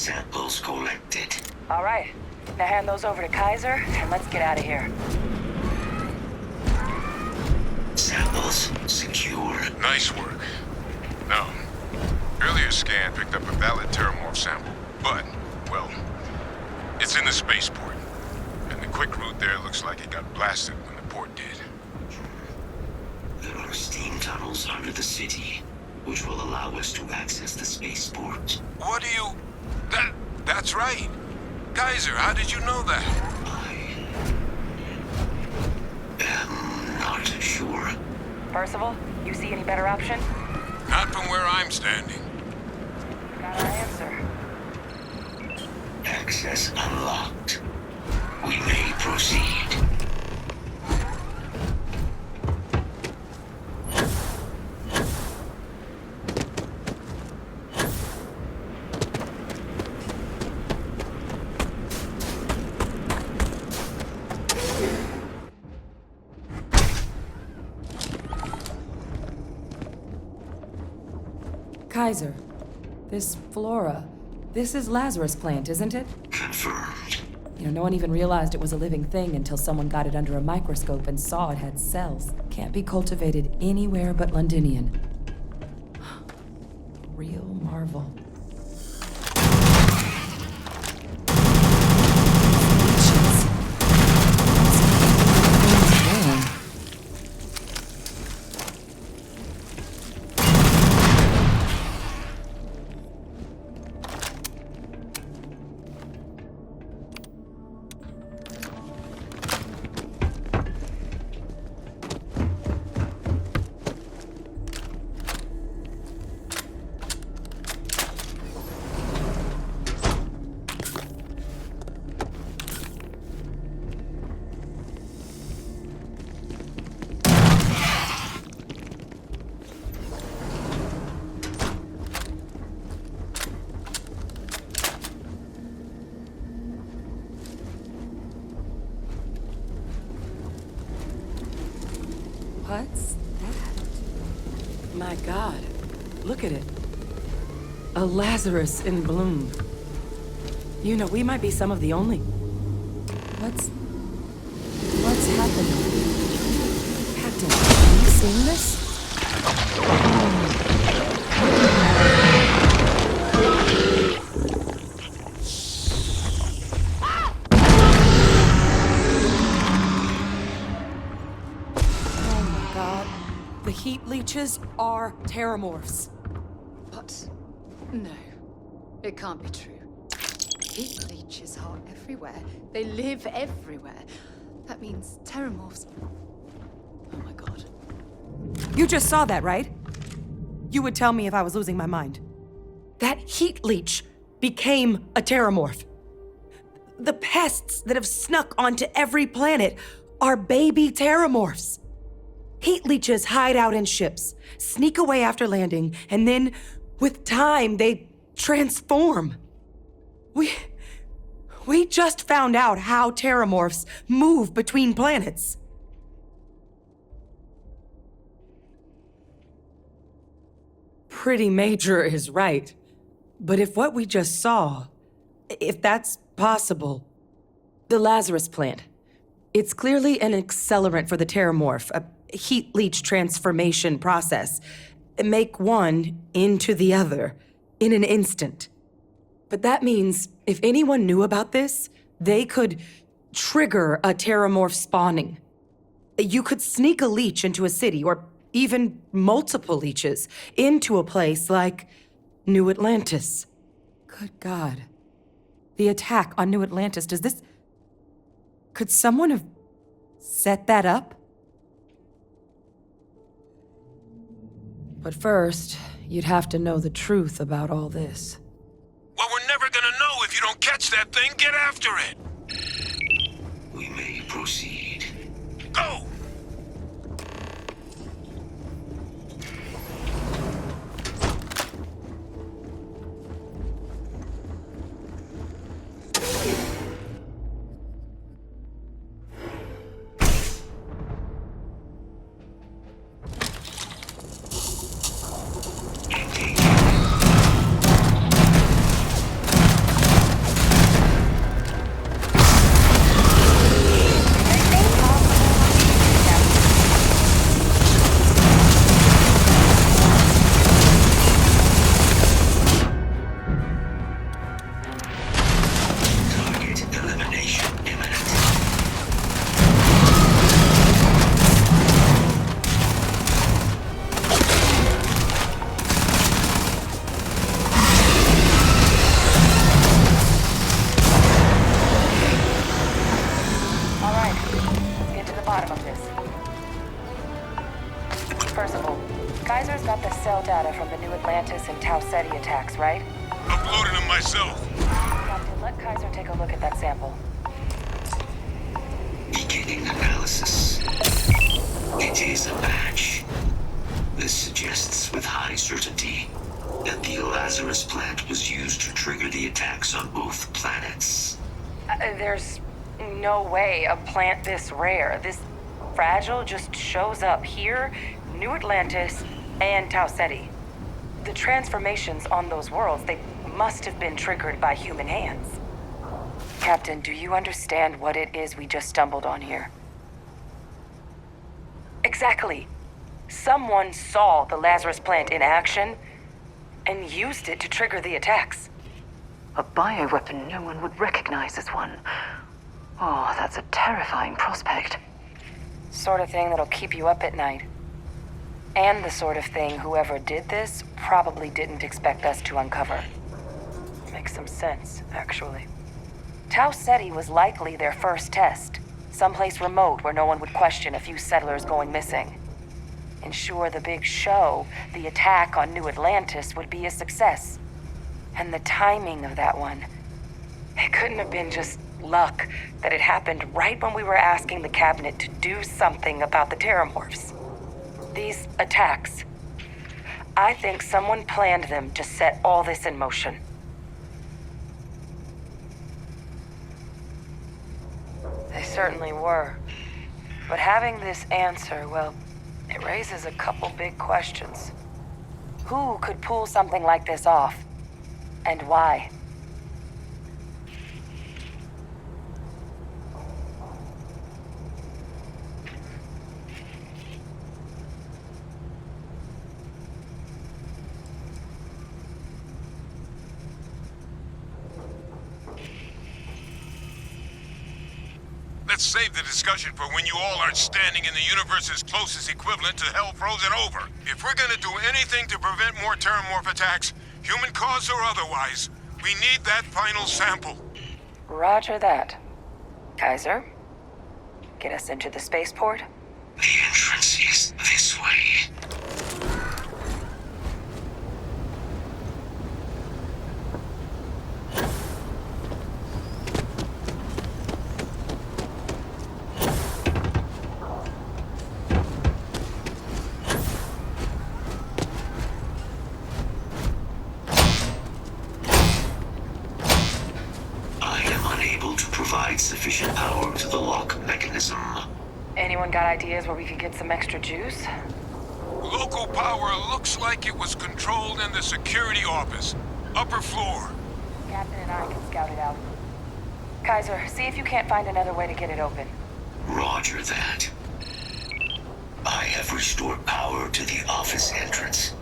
Samples collected. All right. Now hand those over to Kaiser, and let's get out of here. Samples secure. Nice work. Now, earlier scan picked up a valid Terramorph sample, but, well, it's in the spaceport. And the quick route there looks like it got blasted when the port did. There are steam tunnels under the city, which will allow us to access the spaceport. What do you... That's right. Kaiser, how did you know that? I am not sure. Percival, you see any better option? Not from where I'm standing. Got our answer. Access unlocked. We may proceed. Kaiser, this flora, this is Lazarus plant, isn't it? Confirmed. No one even realized it was a living thing until someone got it under a microscope and saw it had cells. Can't be cultivated anywhere but Londinian. Real marvel. What's that? My God, look at it. A Lazarus in bloom. We might be some of the only... What's happening? Captain, have you seen this? The heat leeches are Terramorphs. What? No. It can't be true. Heat leeches are everywhere. They live everywhere. That means Terramorphs... Oh my God. You just saw that, right? You would tell me if I was losing my mind. That heat leech became a Terramorph. The pests that have snuck onto every planet are baby Terramorphs. Heat leeches hide out in ships, sneak away after landing, and then, with time, they transform. We just found out how Terramorphs move between planets. Pretty major is right. But if what we just saw, if that's possible, the Lazarus plant, it's clearly an accelerant for the Terramorph, a heat leech transformation process. Make one into the other in an instant. But that means if anyone knew about this, they could trigger a Terramorph spawning. You could sneak a leech into a city, or even multiple leeches, into a place like New Atlantis. Good God. The attack on New Atlantis, could someone have set that up? But first, you'd have to know the truth about all this. Well, we're never gonna know if you don't catch that thing. Get after it! We may proceed. Go! Terramorphs, right? Uploaded them myself. Captain, let Kaiser take a look at that sample. Beginning analysis. It is a match. This suggests with high certainty that the Lazarus plant was used to trigger the attacks on both planets. There's no way a plant this rare, this fragile, just shows up here, New Atlantis, and Tau Ceti. The transformations on those worlds, they must have been triggered by human hands. Captain, do you understand what it is we just stumbled on here? Exactly. Someone saw the Lazarus plant in action and used it to trigger the attacks. A bioweapon no one would recognize as one. Oh, that's a terrifying prospect. Sort of thing that'll keep you up at night. And the sort of thing whoever did this probably didn't expect us to uncover. Makes some sense, actually. Tau Ceti was likely their first test. Someplace remote where no one would question a few settlers going missing. Ensure the big show, the attack on New Atlantis, would be a success. And the timing of that one, it couldn't have been just luck that it happened right when we were asking the cabinet to do something about the Terramorphs. These attacks, I think someone planned them to set all this in motion. They certainly were. But having this answer, well, it raises a couple big questions. Who could pull something like this off? And why? Let's save the discussion for when you all aren't standing in the universe's closest equivalent to hell frozen over. If we're gonna do anything to prevent more Terramorph attacks, human cause or otherwise, we need that final sample. Roger that. Kaiser, get us into the spaceport? The entrance is this way. Sufficient power to the lock mechanism. Anyone got ideas where we could get some extra juice? Local power looks like it was controlled in the security office. Upper floor. Captain and I can scout it out. Kaiser, see if you can't find another way to get it open. Roger that. I have restored power to the office entrance.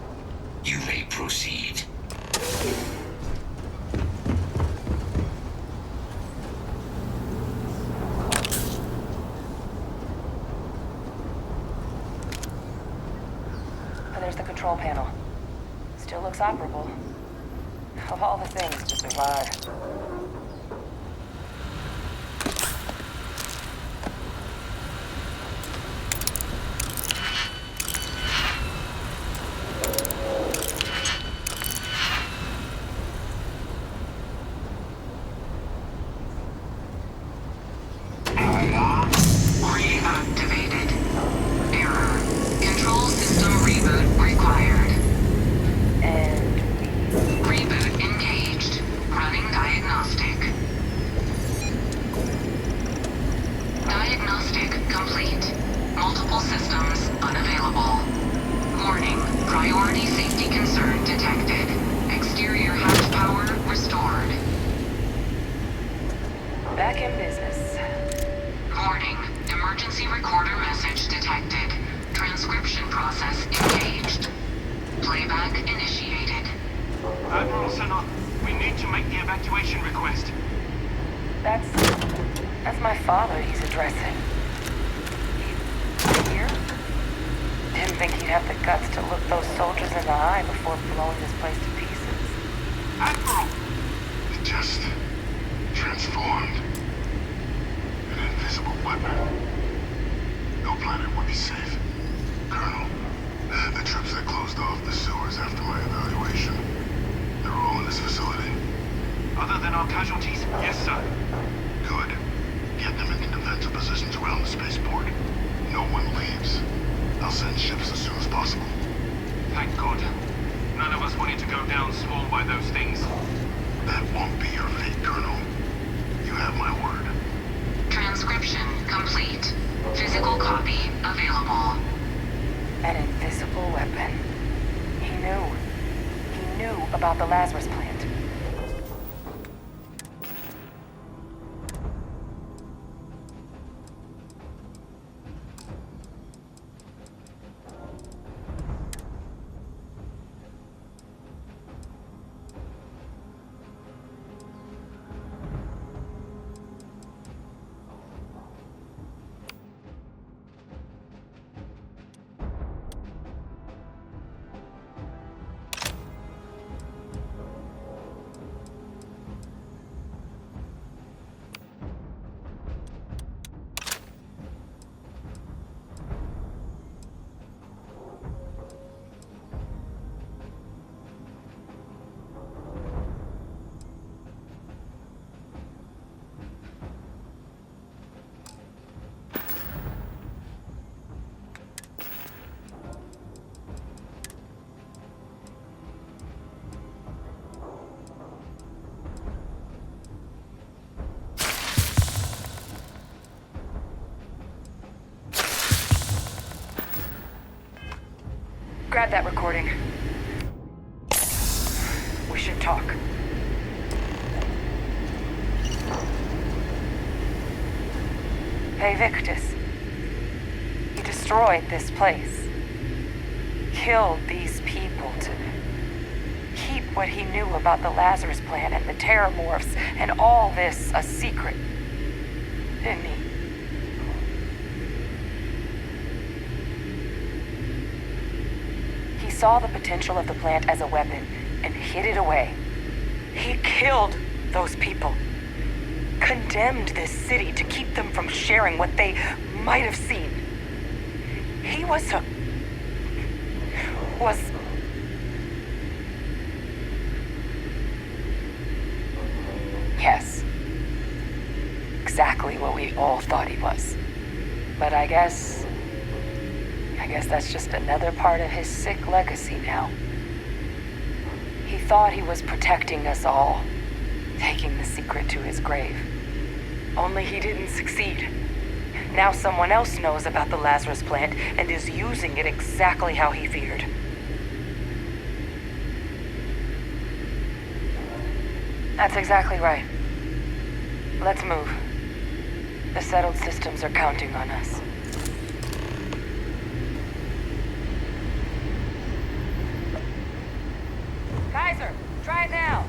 You may proceed. There's the control panel. Still looks operable. Of all the things to survive. Reactivated. Error. Control system reboot required. And Reboot engaged. Running diagnostic. Diagnostic complete. Multiple systems unavailable. Warning. Priority safety concern detected. Exterior hatch power restored. back in business. Warning. Emergency recorder message detected. Transcription process engaged. Playback initiated. Admiral Senna, we need to make the evacuation request. That's my father he's addressing. He here? Didn't think he'd have the guts to look those soldiers in the eye before blowing this place to pieces. Admiral! It just transformed. An invisible weapon. No planet would be safe. Colonel, the troops that closed off the sewers after my evaluation, they're all other than our casualties? Yes, sir. Good. Get them into defensive positions around the spaceport. No one leaves. I'll send ships as soon as possible. Thank God. None of us wanted to go down small by those things. That won't be your fate, Colonel. You have my word. Transcription complete. Physical copy available. An invisible weapon. He knew. He knew about the Lazarus plant. Grab that recording. We should talk. Hey, Victus. He destroyed this place. Killed these people to keep what he knew about the Lazarus plant and the Terramorphs and all this a secret. Didn't he? He saw the potential of the plant as a weapon and hid it away. He killed those people. Condemned this city to keep them from sharing what they might have seen. He was yes. Exactly what we all thought he was. But I guess that's just another part of his sick legacy now. He thought he was protecting us all, taking the secret to his grave. Only he didn't succeed. Now someone else knows about the Lazarus plant and is using it exactly how he feared. That's exactly right. Let's move. The settled systems are counting on us. Kaiser, try it now.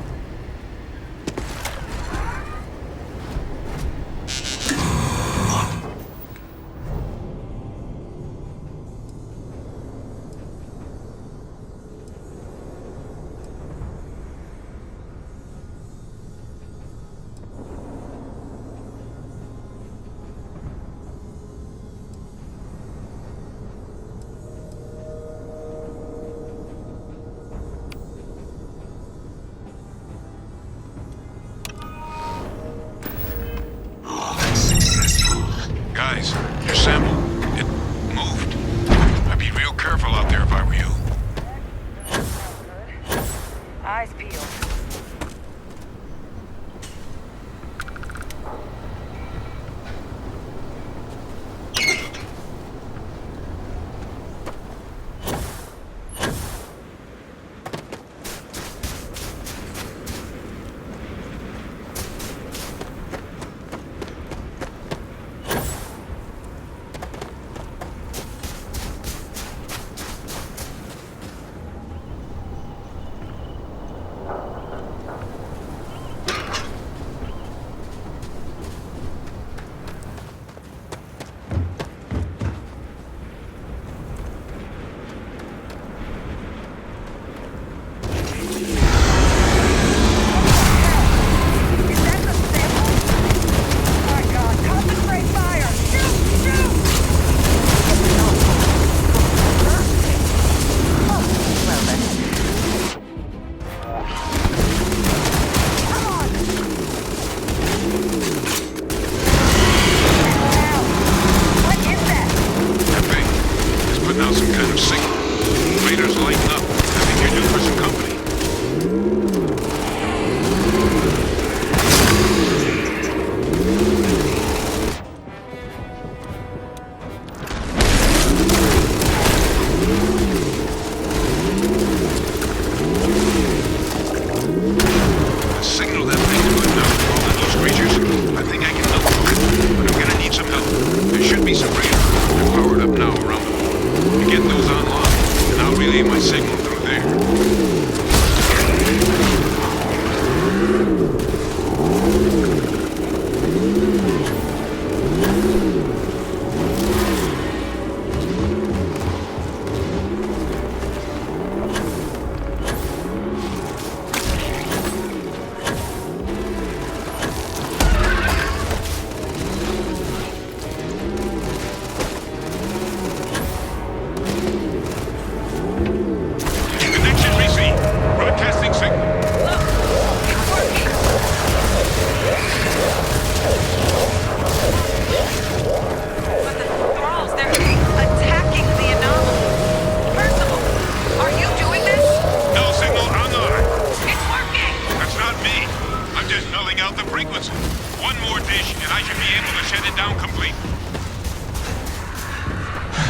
nulling out the frequency. One more dish, and I should be able to shut it down completely.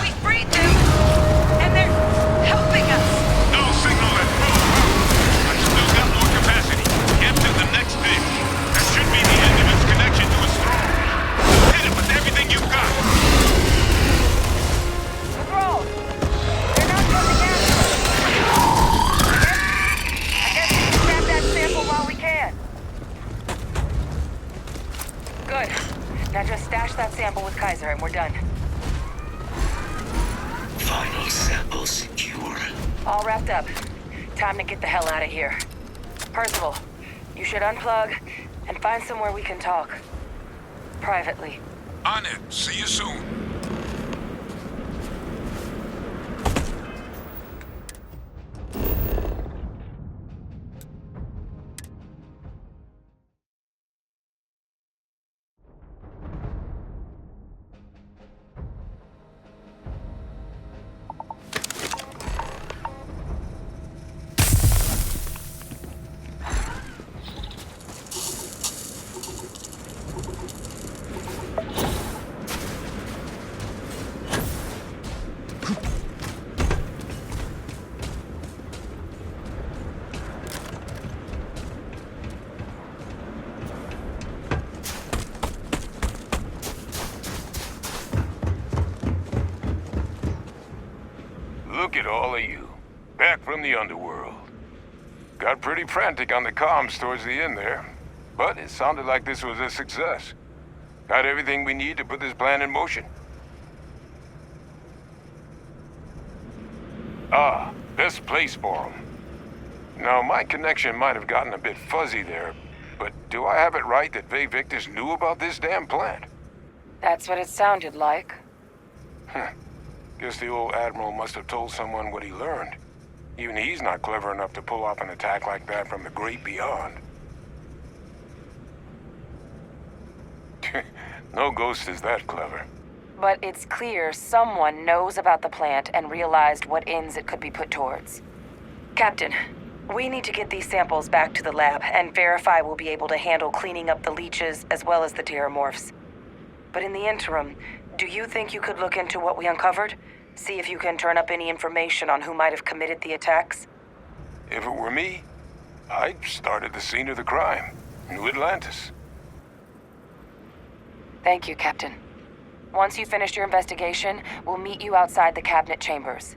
We freed them, and they're helping us. No signal at full power. I've still got more capacity. Get to the next dish. That should be the end of its connection to its throne. Hit it with everything you've got. The throne. They're not coming after us. I guess we can grab that sample while we can. Good. Now just stash that sample with Kaiser and we're done. Final sample secure. All wrapped up. Time to get the hell out of here. Percival, you should unplug and find somewhere we can talk. Privately. On it. See you soon. Look at all of you. Back from the underworld. Got pretty frantic on the comms towards the end there. But it sounded like this was a success. Got everything we need to put this plan in motion. Ah, best place for them. Now, my connection might have gotten a bit fuzzy there, but do I have it right that Vay Victus knew about this damn plant? That's what it sounded like. Guess the old Admiral must have told someone what he learned. Even he's not clever enough to pull off an attack like that from the great beyond. No ghost is that clever. But it's clear someone knows about the plant and realized what ends it could be put towards. Captain, we need to get these samples back to the lab and verify we'll be able to handle cleaning up the leeches as well as the terramorphs. But in the interim, do you think you could look into what we uncovered? See if you can turn up any information on who might have committed the attacks? If it were me, I'd start at the scene of the crime, New Atlantis. Thank you, Captain. Once you've finished your investigation, we'll meet you outside the cabinet chambers.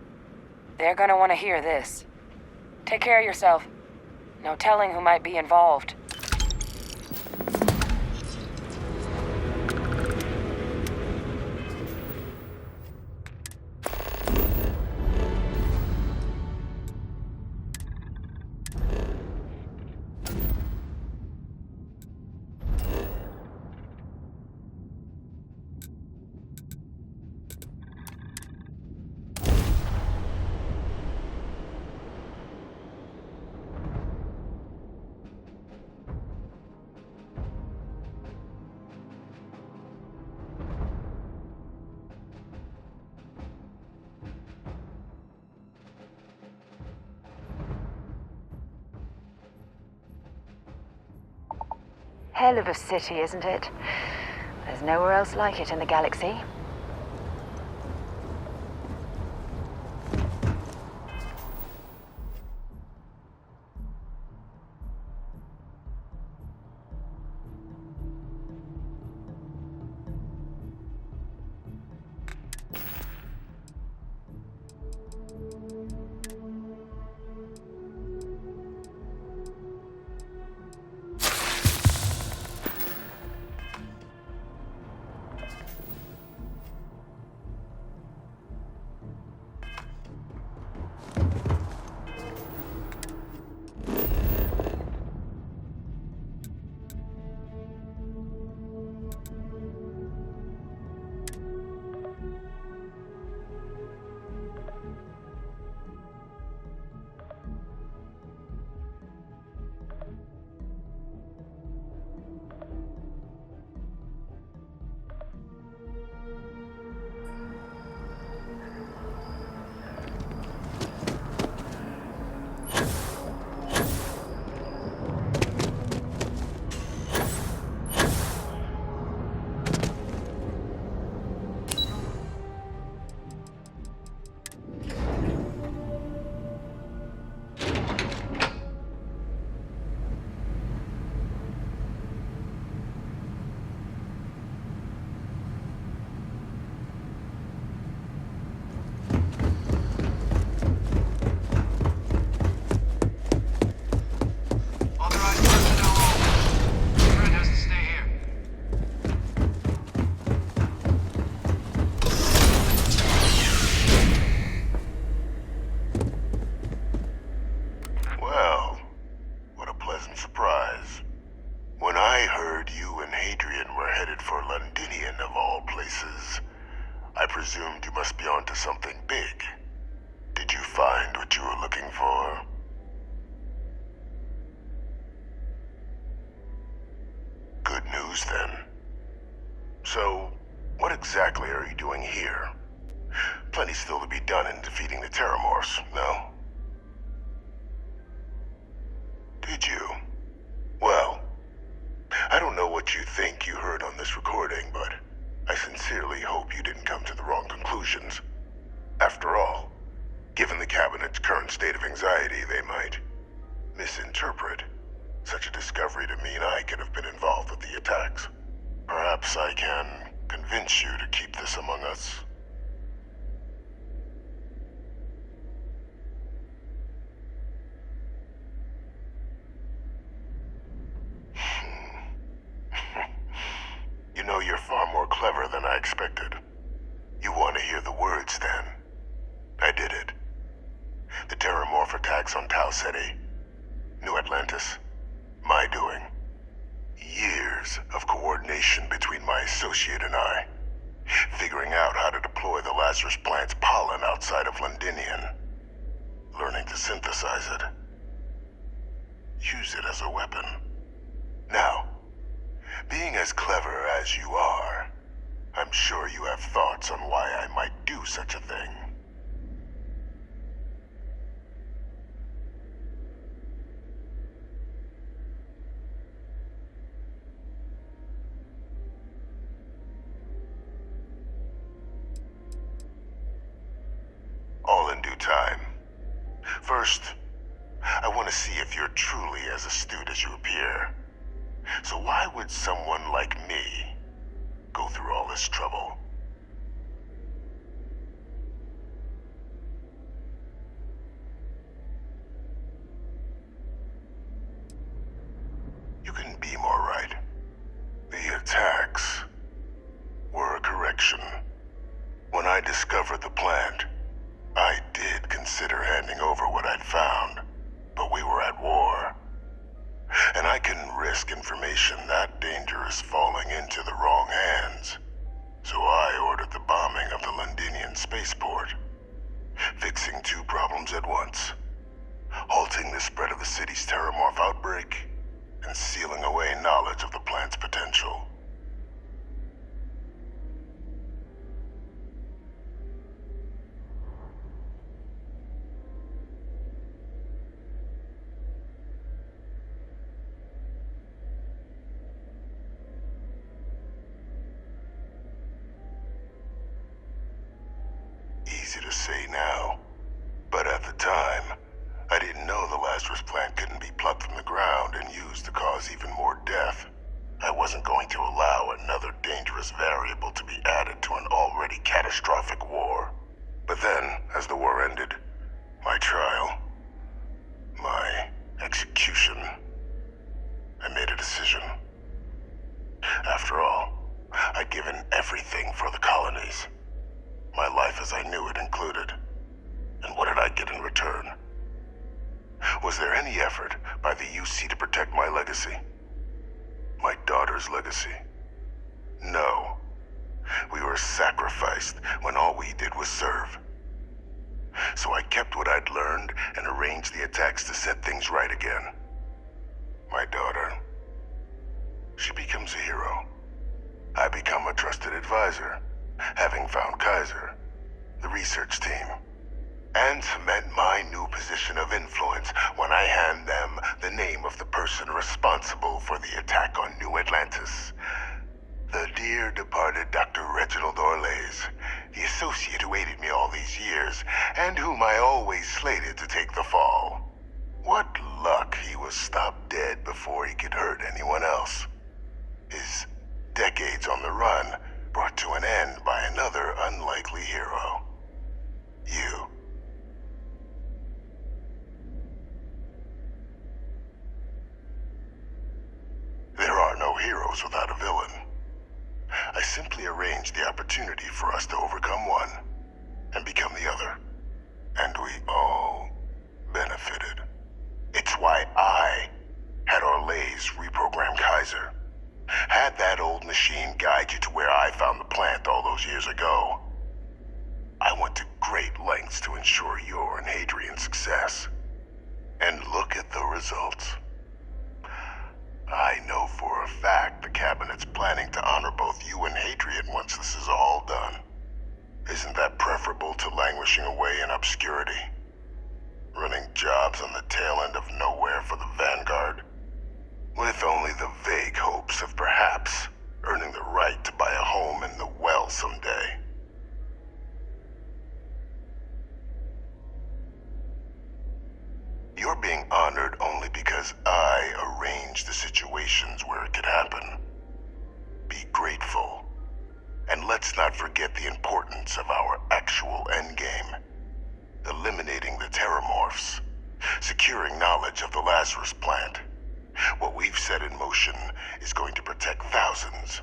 They're gonna want to hear this. Take care of yourself. No telling who might be involved. Hell of a city, isn't it? There's nowhere else like it in the galaxy. headed for Londinian of all places. I presumed you must be onto something big. Did you find what you were looking for? Good news, then. So, what exactly are you doing here? Plenty still to be done in defeating the Terramorphs, no? Did you? Well, I don't know what you think you heard on this recording, but I sincerely hope you didn't come to the wrong conclusions. After all, given the Cabinet's current state of anxiety, they might misinterpret such a discovery to mean I could have been involved with the attacks. Perhaps I can convince you to keep this among us. You know, you're far more clever than I expected. You want to hear the words, then? I did it. The Terramorph attacks on Tau Ceti, New Atlantis, my doing. Years of coordination between my associate and I, figuring out how to deploy the Lazarus plant's pollen outside of Londinian, learning to synthesize it, use it as a weapon. Now, being as clever as you are, I'm sure you have thoughts on why I might do such a thing. All in due time. First, I want to see if you're truly as astute as you appear. So why would someone like me go through all this trouble? You couldn't be more right. The attacks were a correction. When I discovered the plant, I did consider handing over what I'd found, but we were at war. And I couldn't risk information that dangerous falling into the wrong hands. So I ordered the bombing of the Londinian spaceport, fixing two problems at once: halting the spread of the city's Terramorph outbreak, and sealing away knowledge of the plant's potential. Easy to say now, but at the time, I didn't know the Lazarus plant couldn't be plucked from the ground and used to cause even more death. I wasn't going to allow another dangerous variable to be added to an already catastrophic war. But then, as the war ended, my trial, my execution, I made a decision. After all, I'd given everything for the colonies. My life as I knew it included. And what did I get in return? Was there any effort by the UC to protect my legacy? My daughter's legacy? No. We were sacrificed when all we did was serve. So I kept what I'd learned and arranged the attacks to set things right again. My daughter, she becomes a hero. I become a trusted advisor, having found Kaiser, the research team, and cement my new position of influence when I hand them the name of the person responsible for the attack on New Atlantis. The dear departed Dr. Reginald Orlays, the associate who aided me all these years, and whom I always slated to take the fall. What luck he was stopped dead before he could hurt anyone else. His decades on the run brought to an end by another unlikely hero. You. There are no heroes without a villain. I simply arranged the opportunity for us to overcome one and become the other. And we all benefited. It's why I had Orlays reprogram Kaiser. Had that old machine machine guide you to where I found the plant all those years ago. I went to great lengths to ensure your and Hadrian's success. And look at the results. I know for a fact the Cabinet's planning to honor both you and Hadrian once this is all done. Isn't that preferable to languishing away in obscurity? Running jobs on the tail end of nowhere for the Vanguard? With only the vague hopes of perhaps earning the right to buy a home in the well someday. You're being honored only because I arranged the situations where it could happen. Be grateful. And let's not forget the importance of our actual endgame. Eliminating the Terramorphs. Securing knowledge of the Lazarus plant. What we've set in motion is going to protect thousands,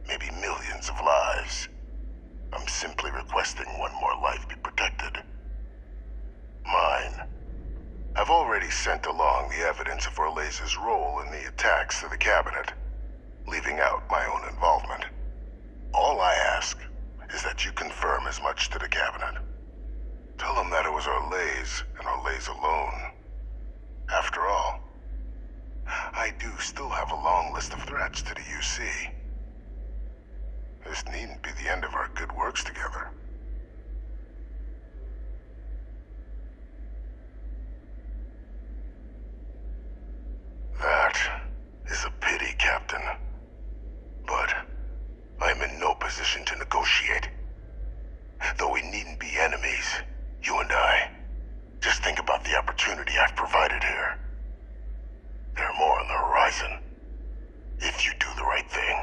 maybe millions of lives. I'm simply requesting one more life be protected. Mine. I've already sent along the evidence of Orleza's role in the attacks to the Cabinet, leaving out my own involvement. All I ask is that you confirm as much to the Cabinet. Tell them that it was Orlez and Orlez alone. After all, I do still have a long list of threats to the UC. This needn't be the end of our good works together. That is a pity, Captain. But I'm in no position to negotiate. Though we needn't be enemies, you and I. Just think about the opportunity I've provided here. There are more on the horizon. If you do the right thing.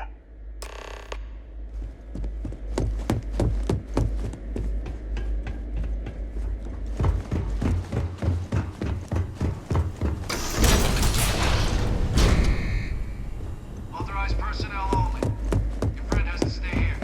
Authorized personnel only. Your friend has to stay here.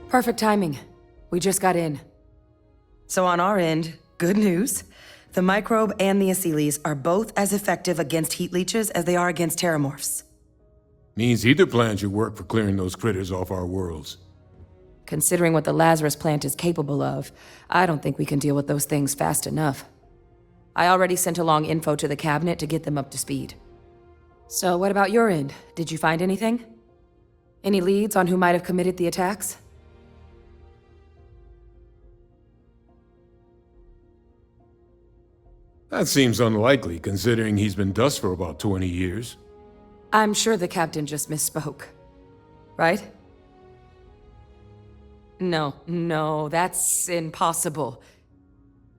Perfect timing. We just got in. So on our end, good news. The microbe and the acyles are both as effective against heat leeches as they are against terramorphs. Means either plan should work for clearing those critters off our worlds. Considering what the Lazarus plant is capable of, I don't think we can deal with those things fast enough. I already sent along info to the Cabinet to get them up to speed. So what about your end? Did you find anything? Any leads on who might have committed the attacks? That seems unlikely, considering he's been dust for about 20 years. I'm sure the captain just misspoke. Right? No, that's impossible.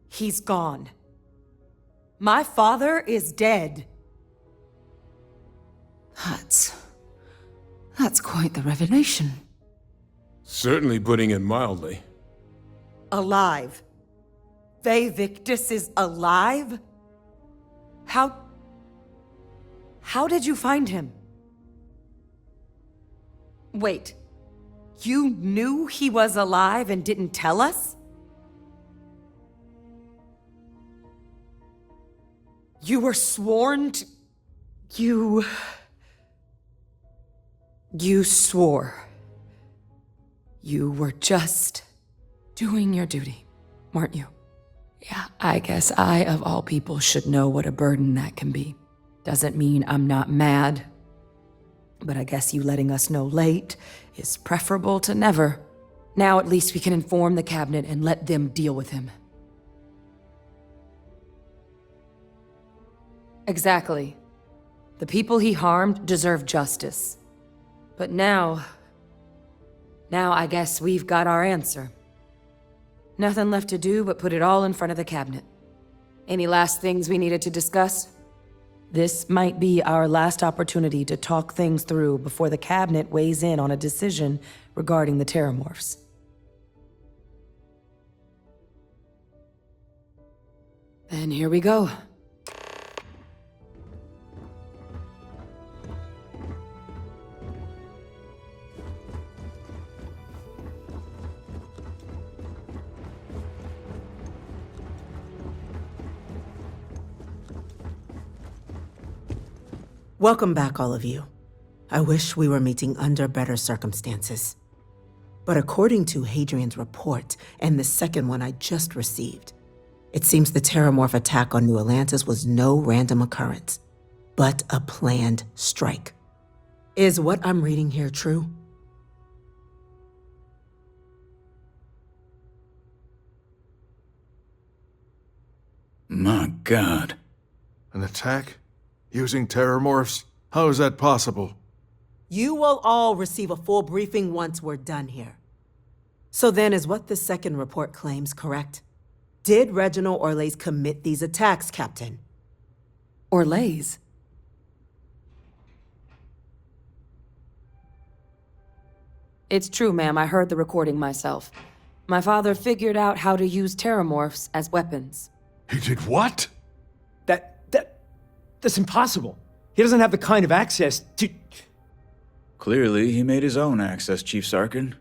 He's gone. My father is dead. That's quite the revelation. Certainly putting it mildly. Alive. Victus is alive? How did you find him? Wait, you knew he was alive and didn't tell us? You were sworn to... You swore. You were just doing your duty, weren't you? Yeah, I guess I, of all people, should know what a burden that can be. Doesn't mean I'm not mad, but I guess you letting us know late is preferable to never. Now at least we can inform the cabinet and let them deal with him. Exactly. The people he harmed deserve justice. But now I guess we've got our answer. Nothing left to do but put it all in front of the cabinet. Any last things we needed to discuss? This might be our last opportunity to talk things through before the cabinet weighs in on a decision regarding the Terramorphs. Then here we go. Welcome back, all of you. I wish we were meeting under better circumstances. But according to Hadrian's report and the second one I just received, it seems the Terramorph attack on New Atlantis was no random occurrence, but a planned strike. Is what I'm reading here true? My God. An attack? Using Terramorphs? How is that possible? You will all receive a full briefing once we're done here. So then, is what the second report claims correct? Did Reginald Orlays commit these attacks, Captain? Orlays? It's true, ma'am. I heard the recording myself. My father figured out how to use Terramorphs as weapons. He did what? That's impossible. He doesn't have the kind of access to... Clearly, he made his own access, Chief Sarkin.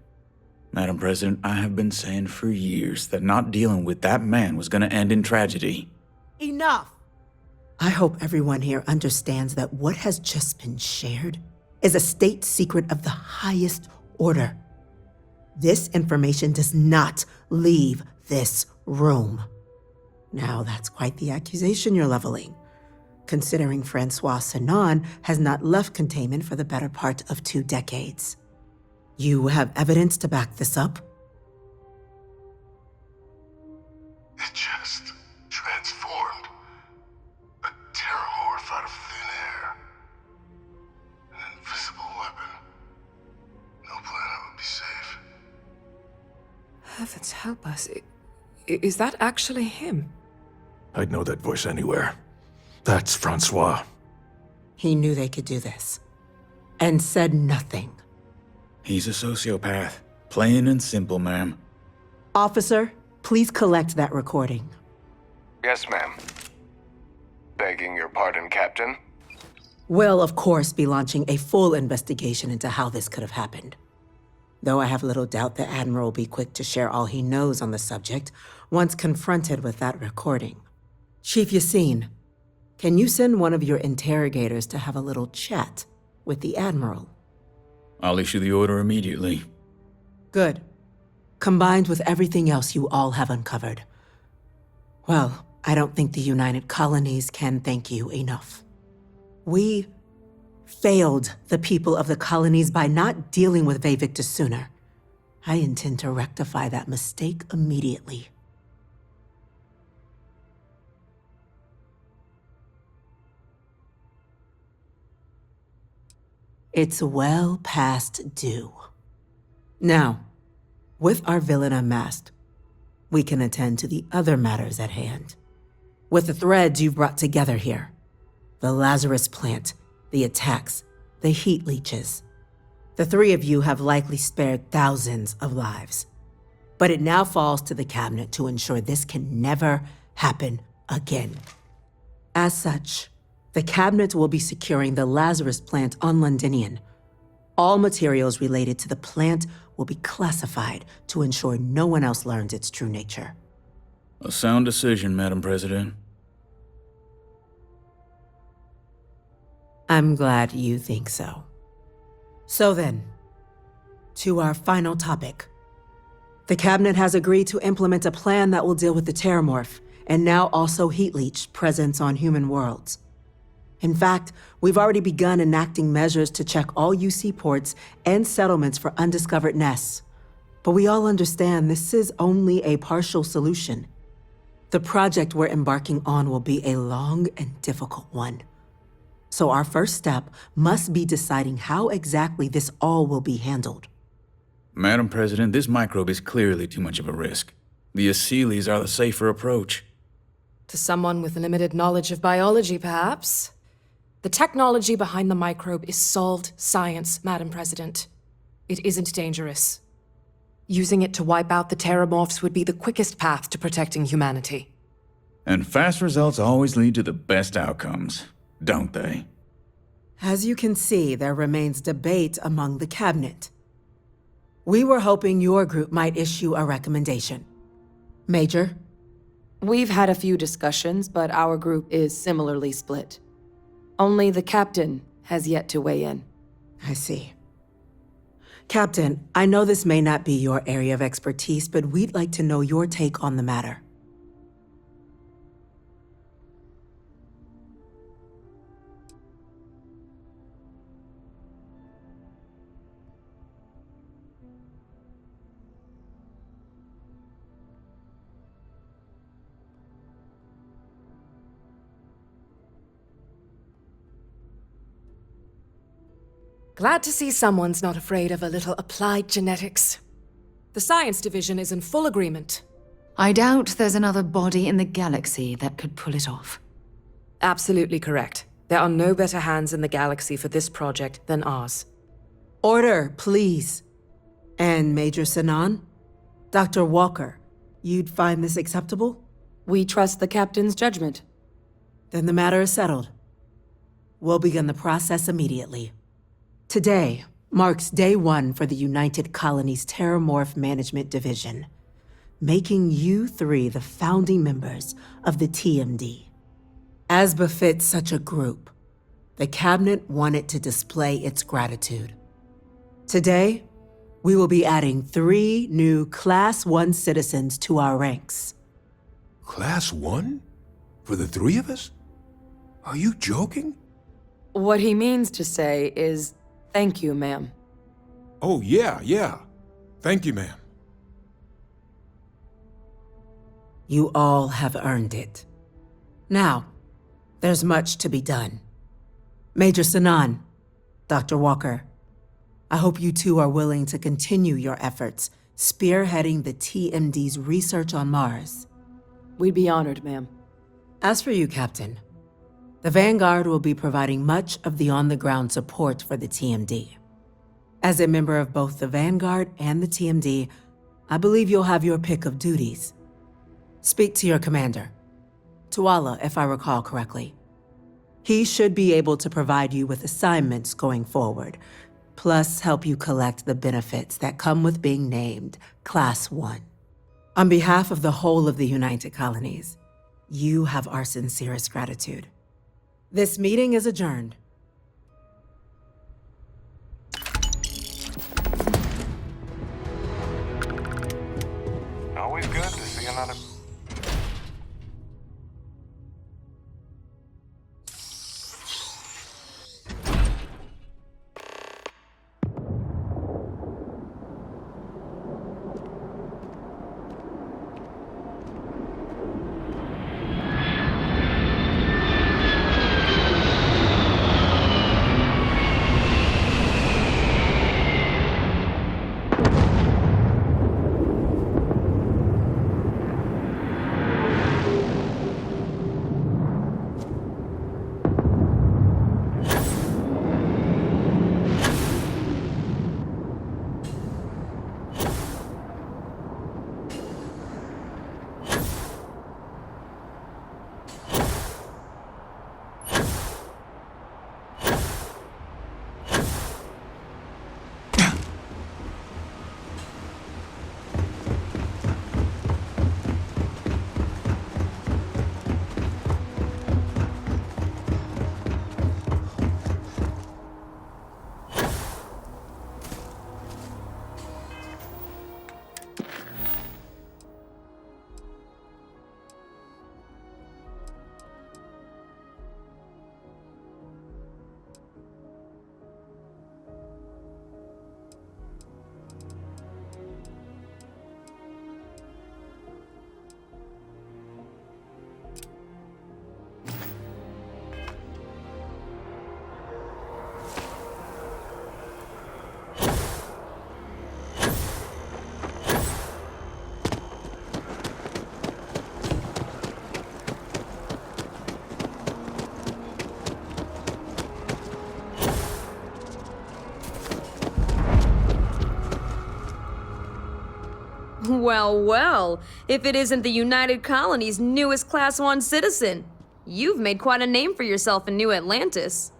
Madam President, I have been saying for years that not dealing with that man was gonna end in tragedy. Enough! I hope everyone here understands that what has just been shared is a state secret of the highest order. This information does not leave this room. Now, that's quite the accusation you're leveling, considering Francois Sanon has not left containment for the better part of 2 decades. You have evidence to back this up? It just transformed. A Terramorph out of thin air. An invisible weapon. No planet would be safe. Heavens help us. Is that actually him? I'd know that voice anywhere. That's Francois. He knew they could do this, and said nothing. He's a sociopath. Plain and simple, ma'am. Officer, please collect that recording. Yes, ma'am. Begging your pardon, Captain. We'll, of course, be launching a full investigation into how this could have happened. Though I have little doubt the Admiral will be quick to share all he knows on the subject once confronted with that recording. Chief Yassine, can you send one of your interrogators to have a little chat with the Admiral? I'll issue the order immediately. Good. Combined with everything else you all have uncovered. Well, I don't think the United Colonies can thank you enough. We failed the people of the colonies by not dealing with Vayvictus sooner. I intend to rectify that mistake immediately. It's well past due. Now, with our villain unmasked, we can attend to the other matters at hand. With the threads you've brought together here, the Lazarus plant, the attacks, the heat leeches, the 3 of you have likely spared thousands of lives. But it now falls to the cabinet to ensure this can never happen again. As such, the cabinet will be securing the Lazarus plant on Londinian. All materials related to the plant will be classified to ensure no one else learns its true nature. A sound decision, Madam President. I'm glad you think so. So then, to our final topic. The cabinet has agreed to implement a plan that will deal with the Terramorph and now also heat leach presence on human worlds. In fact, we've already begun enacting measures to check all UC ports and settlements for undiscovered nests. But we all understand this is only a partial solution. The project we're embarking on will be a long and difficult one. So our first step must be deciding how exactly this all will be handled. Madam President, this microbe is clearly too much of a risk. The Aseles are the safer approach. To someone with limited knowledge of biology, perhaps. The technology behind the microbe is solved science, Madam President. It isn't dangerous. Using it to wipe out the Terramorphs would be the quickest path to protecting humanity. And fast results always lead to the best outcomes, don't they? As you can see, there remains debate among the cabinet. We were hoping your group might issue a recommendation. Major? We've had a few discussions, but our group is similarly split. Only the captain has yet to weigh in. I see. Captain, I know this may not be your area of expertise, but we'd like to know your take on the matter. Glad to see someone's not afraid of a little applied genetics. The science division is in full agreement. I doubt there's another body in the galaxy that could pull it off. Absolutely correct. There are no better hands in the galaxy for this project than ours. Order, please. And Major Sinan? Dr. Walker, you'd find this acceptable? We trust the captain's judgment. Then the matter is settled. We'll begin the process immediately. Today marks day one for the United Colonies Terramorph Management Division, making you three the founding members of the TMD. As befits such a group, the Cabinet wanted to display its gratitude. Today, we will be adding 3 new Class 1 citizens to our ranks. Class 1? For the 3 of us? Are you joking? What he means to say is, thank you, ma'am. Oh, yeah. Thank you, ma'am. You all have earned it. Now, there's much to be done. Major Sinan, Dr. Walker, I hope you two are willing to continue your efforts spearheading the TMD's research on Mars. We'd be honored, ma'am. As for you, Captain, the Vanguard will be providing much of the on-the-ground support for the TMD. As a member of both the Vanguard and the TMD, I believe you'll have your pick of duties. Speak to your commander, Tuala, if I recall correctly. He should be able to provide you with assignments going forward, plus help you collect the benefits that come with being named Class 1. On behalf of the whole of the United Colonies, you have our sincerest gratitude. This meeting is adjourned. Always good to see another... Well, well, if it isn't the United Colony's newest Class 1 citizen. You've made quite a name for yourself in New Atlantis.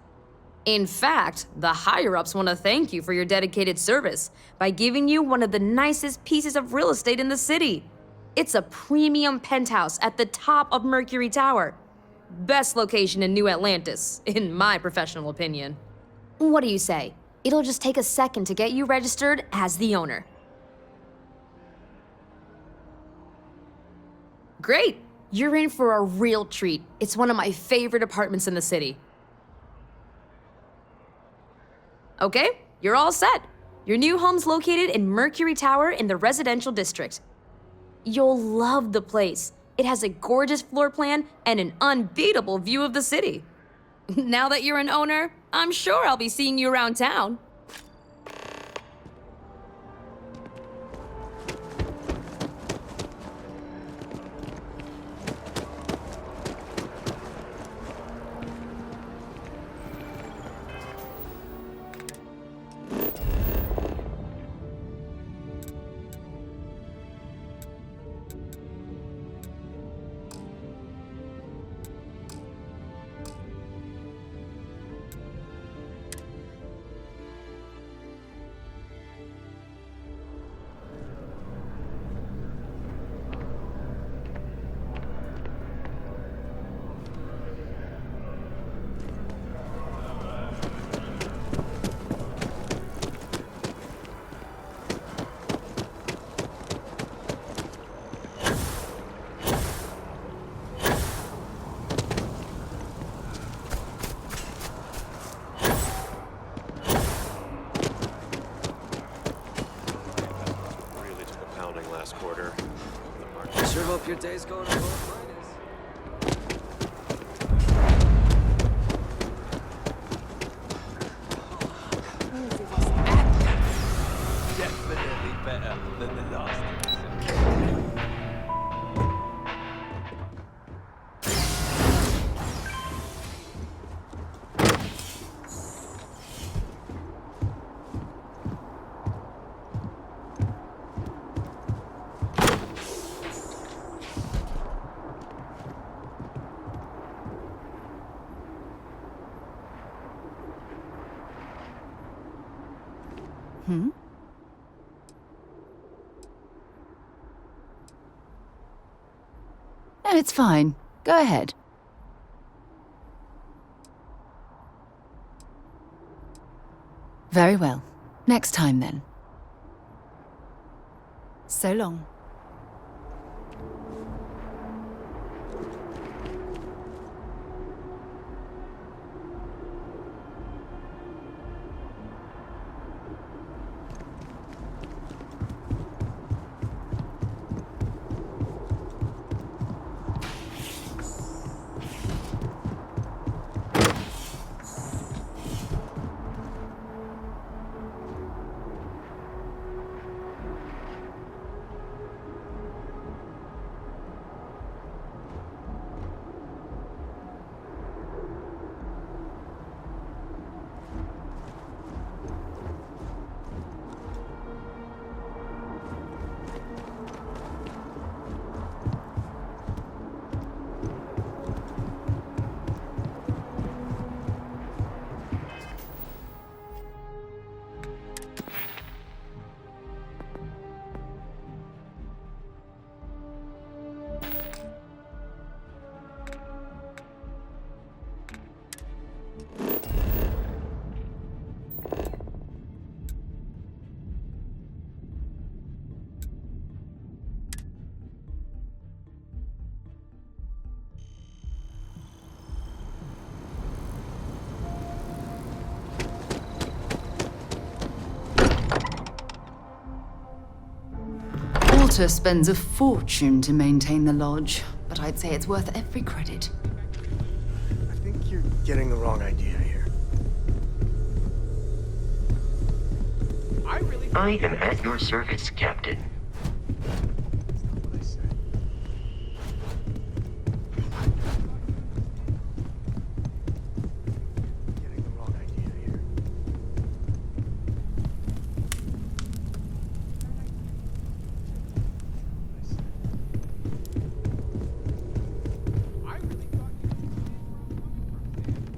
In fact, the higher-ups want to thank you for your dedicated service by giving you one of the nicest pieces of real estate in the city. It's a premium penthouse at the top of Mercury Tower. Best location in New Atlantis, in my professional opinion. What do you say? It'll just take a second to get you registered as the owner. Great! You're in for a real treat. It's one of my favorite apartments in the city. Okay, you're all set. Your new home's located in Mercury Tower in the residential district. You'll love the place. It has a gorgeous floor plan and an unbeatable view of the city. Now that you're an owner, I'm sure I'll be seeing you around town. Last quarter. I sure hope your day's going to both Definitely better than the last. No, it's fine. Go ahead. Very well. Next time, then. So long. Walter spends a fortune to maintain the lodge, but I'd say it's worth every credit. I think you're getting the wrong idea here. I am at your service, Captain.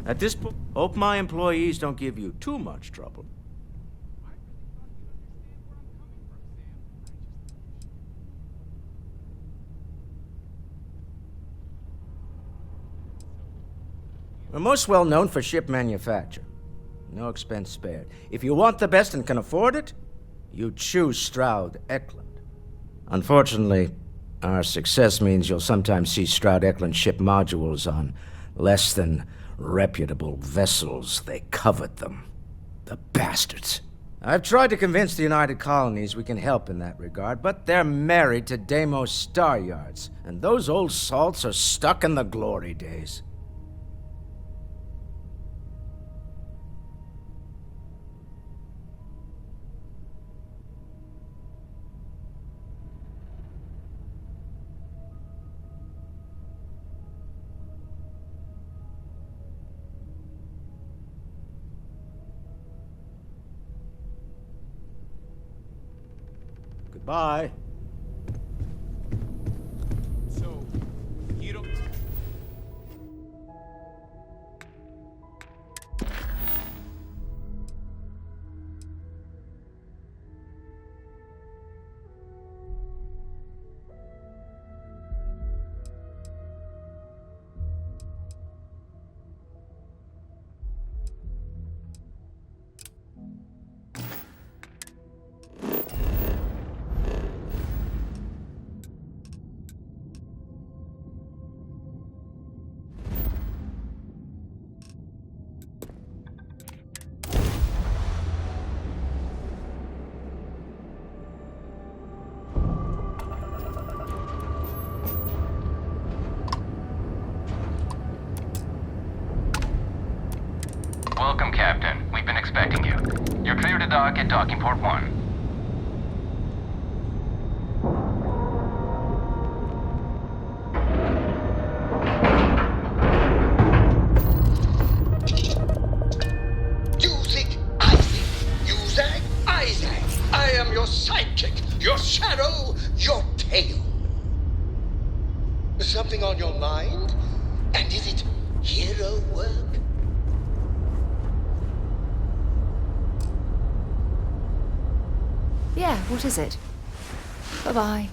At this point, hope my employees don't give you too much trouble. We're most well known for ship manufacture. No expense spared. If you want the best and can afford it, you choose Stroud Eklund. Unfortunately, our success means you'll sometimes see Stroud Eklund ship modules on less than reputable vessels. They covet them. The bastards. I've tried to convince the United Colonies we can help in that regard, but they're married to Deimos Star Yards, and those old salts are stuck in the glory days. Goodbye. So, you don't... Welcome, Captain. We've been expecting you. You're clear to dock at docking port 1. You think I think. You zag, I zag. I am your sidekick, your shadow, your tail. Something on your mind? And is it hero work? Yeah, what is it? Bye-bye.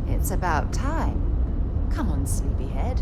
It's about time. Come on, sleepyhead.